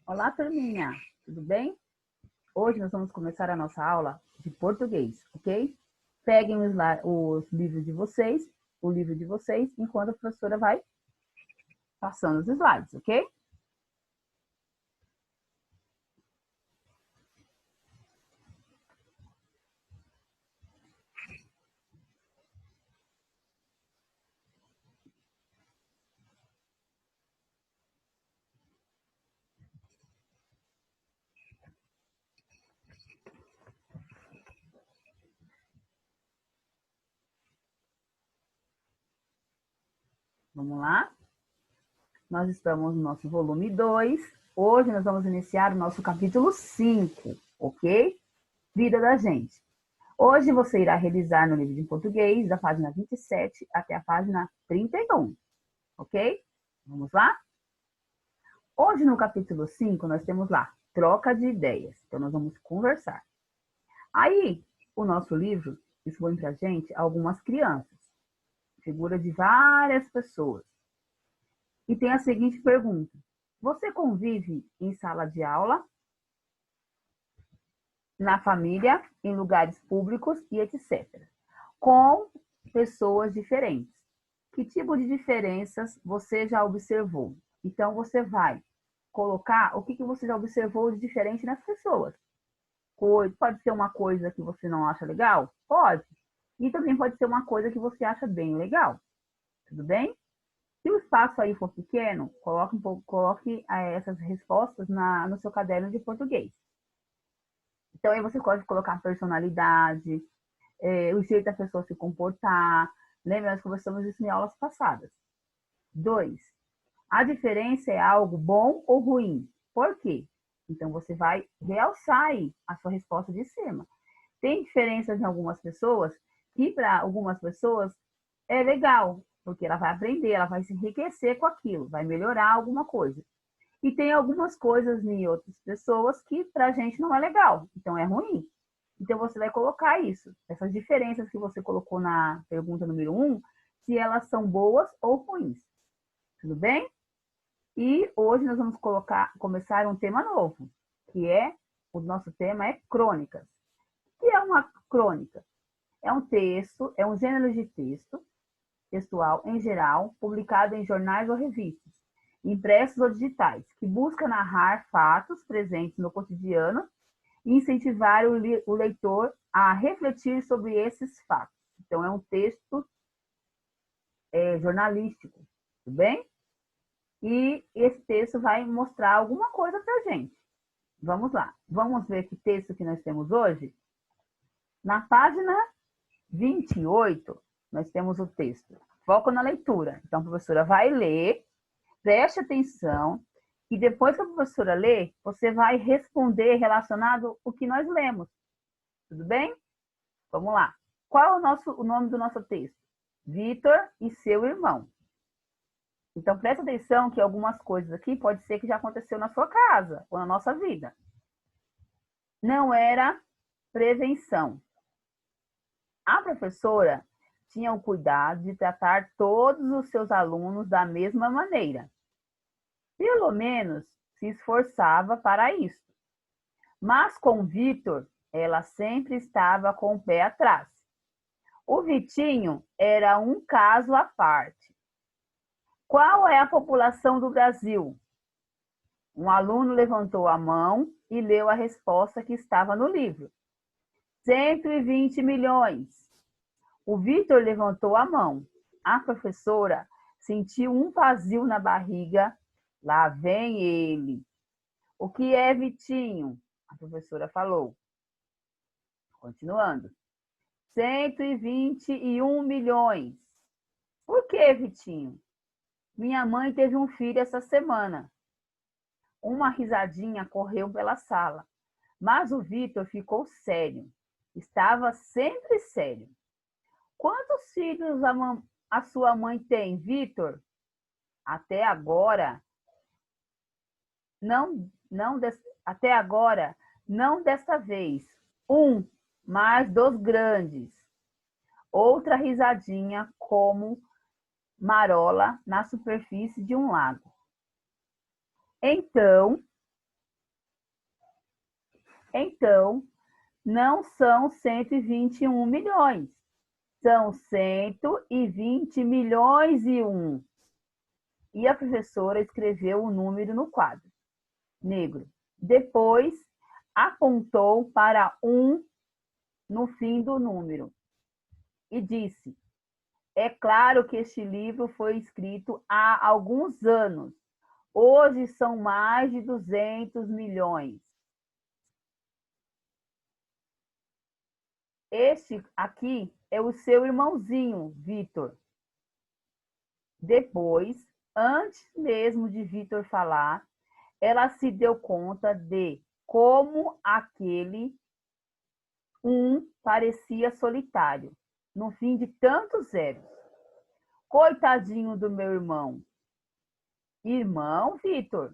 Olá, turminha! Tudo bem? Hoje nós vamos começar a nossa aula de português, ok? Peguem os livros de vocês, o livro de vocês, enquanto a professora vai passando os slides, ok? Vamos lá? Nós estamos no nosso volume 2. Hoje nós vamos iniciar o nosso capítulo 5, ok? Vida da gente. Hoje você irá revisar no livro de português, da página 27 até a página 31, ok? Vamos lá? Hoje, no capítulo 5, nós temos lá, troca de ideias. Então, nós vamos conversar. Aí, o nosso livro expõe para a gente algumas crianças, figura de várias pessoas. E tem a seguinte pergunta: você convive em sala de aula, na família, em lugares públicos e etc. Com pessoas diferentes. Que tipo de diferenças você já observou? Então, você vai colocar o que você já observou de diferente nas pessoas. Pode ser uma coisa que você não acha legal? Pode. E também pode ser uma coisa que você acha bem legal. Tudo bem? Se o espaço aí for pequeno, coloque essas respostas no seu caderno de português. Então, aí você pode colocar personalidade, o jeito da pessoa se comportar. Lembra, nós conversamos isso em aulas passadas. 2. A diferença é algo bom ou ruim? Por quê? Então, você vai realçar aí a sua resposta de cima. Tem diferenças em algumas pessoas que, para algumas pessoas, é legal, porque ela vai aprender, ela vai se enriquecer com aquilo, vai melhorar alguma coisa. E tem algumas coisas em outras pessoas que, para a gente, não é legal, então é ruim. Então, você vai colocar isso, essas diferenças que você colocou na pergunta número 1, se elas são boas ou ruins. Tudo bem? E hoje nós vamos começar um tema novo, que o nosso tema é crônicas. O que é uma crônica? É um texto, é um gênero de texto, textual em geral, publicado em jornais ou revistas, impressos ou digitais, que busca narrar fatos presentes no cotidiano e incentivar o leitor a refletir sobre esses fatos. Então, é um texto jornalístico, tudo bem? E esse texto vai mostrar alguma coisa para a gente. Vamos lá. Vamos ver que texto que nós temos hoje? Na página 28, nós temos o texto. Foco na leitura. Então, a professora vai ler, preste atenção, e depois que a professora ler, você vai responder relacionado ao que nós lemos. Tudo bem? Vamos lá. Qual é o nome do nosso texto? Vitor e seu irmão. Então, preste atenção que algumas coisas aqui pode ser que já aconteceu na sua casa ou na nossa vida. Não era prevenção. A professora tinha o cuidado de tratar todos os seus alunos da mesma maneira. Pelo menos se esforçava para isso. Mas com Vitor, ela sempre estava com o pé atrás. O Vitinho era um caso à parte. Qual é a população do Brasil? Um aluno levantou a mão e leu a resposta que estava no livro. 120 milhões. O Vitor levantou a mão. A professora sentiu um vazio na barriga. Lá vem ele. O que é, Vitinho? A professora falou. Continuando. 121 milhões. Por que, Vitinho? Minha mãe teve um filho essa semana. Uma risadinha correu pela sala, mas o Vitor ficou sério. Estava sempre sério. Quantos filhos a sua mãe tem, Vitor? Até agora, até agora, não desta vez. Um, mas dos grandes. Outra risadinha como marola na superfície de um lago. Então, Então, não são 121 milhões, são 120 milhões e um. E a professora escreveu o número no quadro negro. Depois, apontou para um no fim do número e disse: é claro que este livro foi escrito há alguns anos. Hoje são mais de 200 milhões. Este aqui é o seu irmãozinho, Vitor. Depois, antes mesmo de Vitor falar, ela se deu conta de como aquele um parecia solitário, no fim de tantos zeros. Coitadinho do meu irmão. Irmão, Vitor?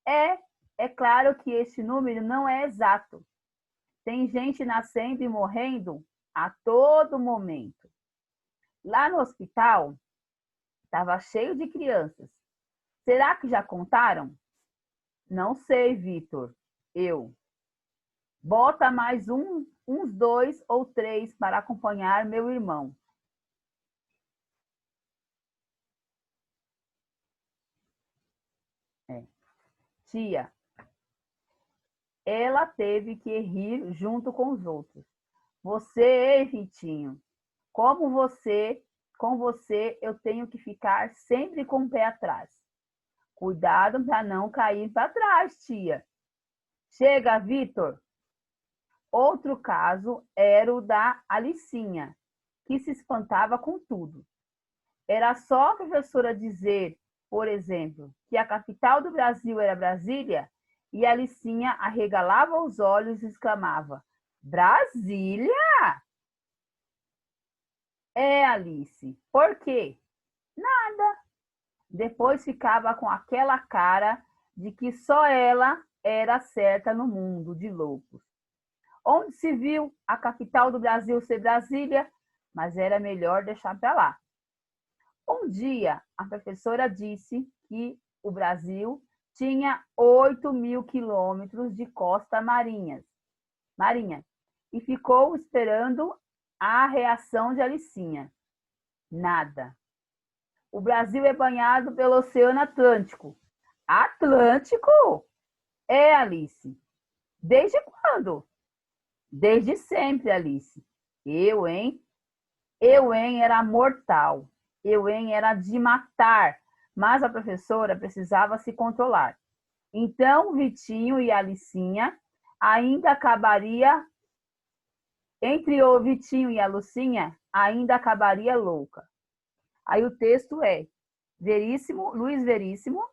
É claro que este número não é exato. Tem gente nascendo e morrendo a todo momento. Lá no hospital, estava cheio de crianças. Será que já contaram? Não sei, Vitor. Eu. Bota mais uns 2 ou 3 para acompanhar meu irmão. Tia, ela teve que rir junto com os outros. Você, Vitinho, com você eu tenho que ficar sempre com o pé atrás. Cuidado para não cair para trás, tia. Chega, Vitor. Outro caso era o da Alicinha, que se espantava com tudo. Era só a professora dizer, por exemplo, que a capital do Brasil era Brasília, e a Alicinha arregalava os olhos e exclamava: Brasília? É, Alice. Por quê? Nada. Depois ficava com aquela cara de que só ela era certa no mundo de loucos. Onde se viu a capital do Brasil ser Brasília, mas era melhor deixar para lá. Um dia, a professora disse que o Brasil tinha 8.000 quilômetros de costa marinha e ficou esperando a reação de Alicinha. Nada. O Brasil é banhado pelo Oceano Atlântico. Atlântico? É, Alice. Desde quando? Desde sempre, Alice. Eu, hein? Eu, hein, era mortal. Eu, hein, era de matar. Mas a professora precisava se controlar. Então, Vitinho e a Alicinha ainda acabaria... Entre o Vitinho e a Lucinha, ainda acabaria louca. Aí o texto é Veríssimo, Luiz Veríssimo,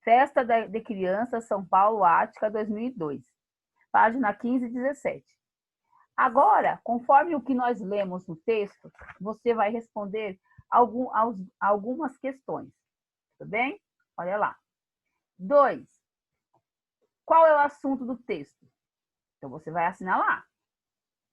Festa de Crianças, São Paulo, Ática, 2002. Página 15 e 17. Agora, conforme o que nós lemos no texto, você vai responder algumas questões. Tudo bem? Olha lá. 2. Qual é o assunto do texto? Então, você vai assinalar.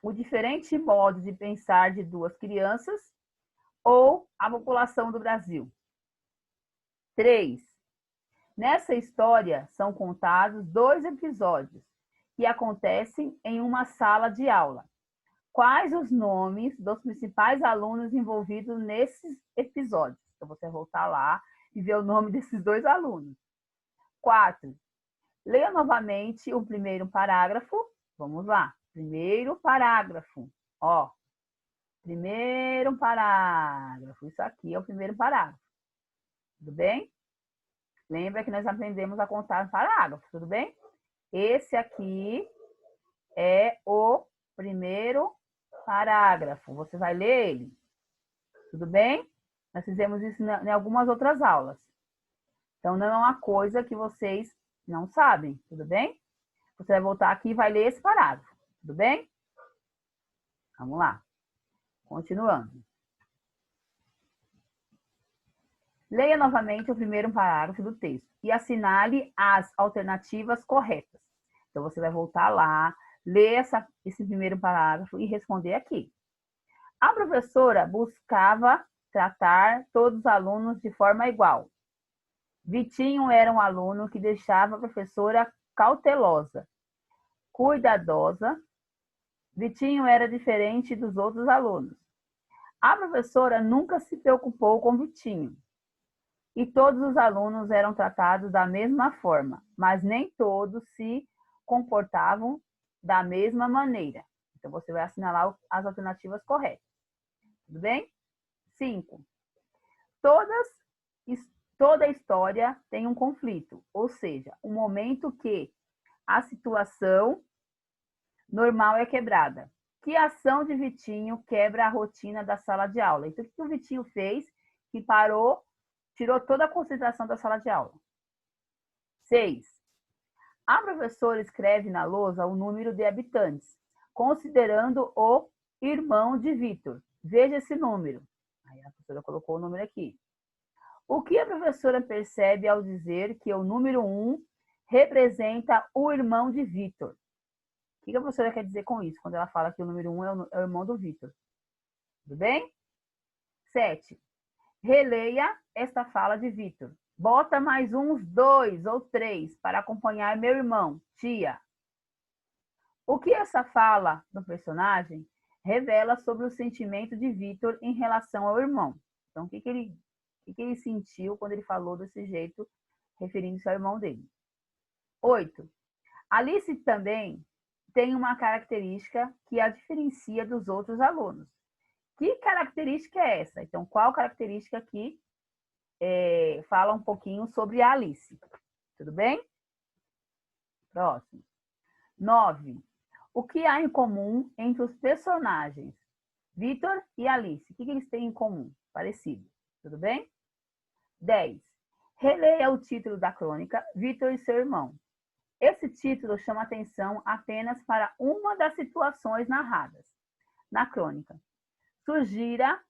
O diferente modo de pensar de duas crianças ou a população do Brasil. 3. Nessa história são contados 2 episódios que acontecem em uma sala de aula. Quais os nomes dos principais alunos envolvidos nesses episódios? Então, você vai voltar lá e ver o nome desses 2 alunos. 4. Leia novamente o primeiro parágrafo. Vamos lá. Primeiro parágrafo. Ó, primeiro parágrafo. Isso aqui é o primeiro parágrafo. Tudo bem? Lembra que nós aprendemos a contar parágrafos, tudo bem? Esse aqui é o primeiro parágrafo. Você vai ler ele. Tudo bem? Nós fizemos isso em algumas outras aulas. Então, não é uma coisa que vocês não sabem, tudo bem? Você vai voltar aqui e vai ler esse parágrafo, tudo bem? Vamos lá. Continuando. Leia novamente o primeiro parágrafo do texto e assinale as alternativas corretas. Então, você vai voltar lá, ler esse primeiro parágrafo e responder aqui. A professora buscava tratar todos os alunos de forma igual. Vitinho era um aluno que deixava a professora cautelosa. cuidadosa. Vitinho era diferente dos outros alunos. A professora nunca se preocupou com Vitinho. E todos os alunos eram tratados da mesma forma, mas nem todos se comportavam da mesma maneira. Então, você vai assinalar as alternativas corretas. Tudo bem? 5. Toda história tem um conflito, ou seja, um momento que a situação normal é quebrada. Que ação de Vitinho quebra a rotina da sala de aula? Então, o que o Vitinho fez que parou, tirou toda a concentração da sala de aula? 6. A professora escreve na lousa o número de habitantes, considerando o irmão de Vitor. Veja esse número. Aí a professora colocou o número aqui. O que a professora percebe ao dizer que o número 1 representa o irmão de Vitor? O que a professora quer dizer com isso, quando ela fala que o número 1 é o irmão do Vitor? Tudo bem? 7. Releia esta fala de Vitor. Bota mais uns 2 ou 3 para acompanhar meu irmão, tia. O que essa fala do personagem revela sobre o sentimento de Vitor em relação ao irmão? Então, o que ele sentiu quando ele falou desse jeito, referindo-se ao irmão dele? 8. Alice também tem uma característica que a diferencia dos outros alunos. Que característica é essa? Então, qual característica aqui fala um pouquinho sobre a Alice? Tudo bem? Próximo. 9. O que há em comum entre os personagens Vitor e Alice? O que eles têm em comum? Parecido. Tudo bem? 10. Releia o título da crônica, Vitor e seu irmão. Esse título chama atenção apenas para uma das situações narradas na crônica. Sugira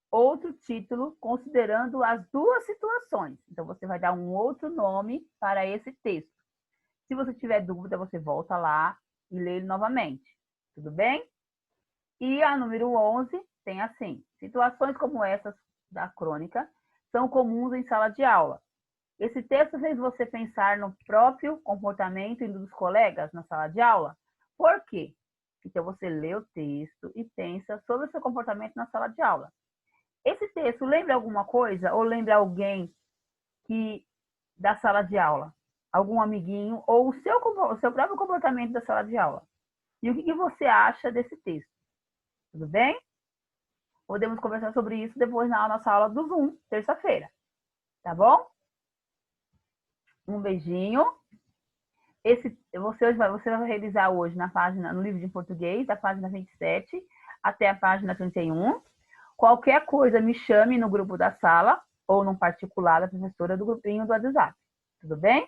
outro título considerando as duas situações. Então, você vai dar um outro nome para esse texto. Se você tiver dúvida, você volta lá e lê ele novamente. Tudo bem? E a número 11 tem assim: situações como essas da crônica são comuns em sala de aula. Esse texto fez você pensar no próprio comportamento dos colegas na sala de aula? Por quê? Então, você lê o texto e pensa sobre o seu comportamento na sala de aula. Esse texto lembra alguma coisa ou lembra alguém da sala de aula? Algum amiguinho ou o seu próprio comportamento da sala de aula? E o que você acha desse texto? Tudo bem? Podemos conversar sobre isso depois na nossa aula do Zoom, terça-feira. Tá bom? Um beijinho. Você vai revisar hoje no livro de português, da página 27 até a página 31. Qualquer coisa, me chame no grupo da sala ou no particular da professora do grupinho do WhatsApp. Tudo bem?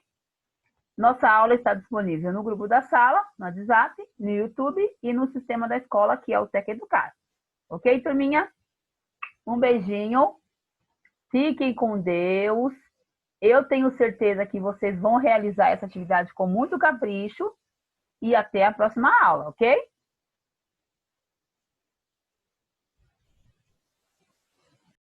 Nossa aula está disponível no grupo da sala, no WhatsApp, no YouTube e no sistema da escola, que é o Tec Educar. Ok, turminha? Um beijinho. Fiquem com Deus. Eu tenho certeza que vocês vão realizar essa atividade com muito capricho. E até a próxima aula, ok?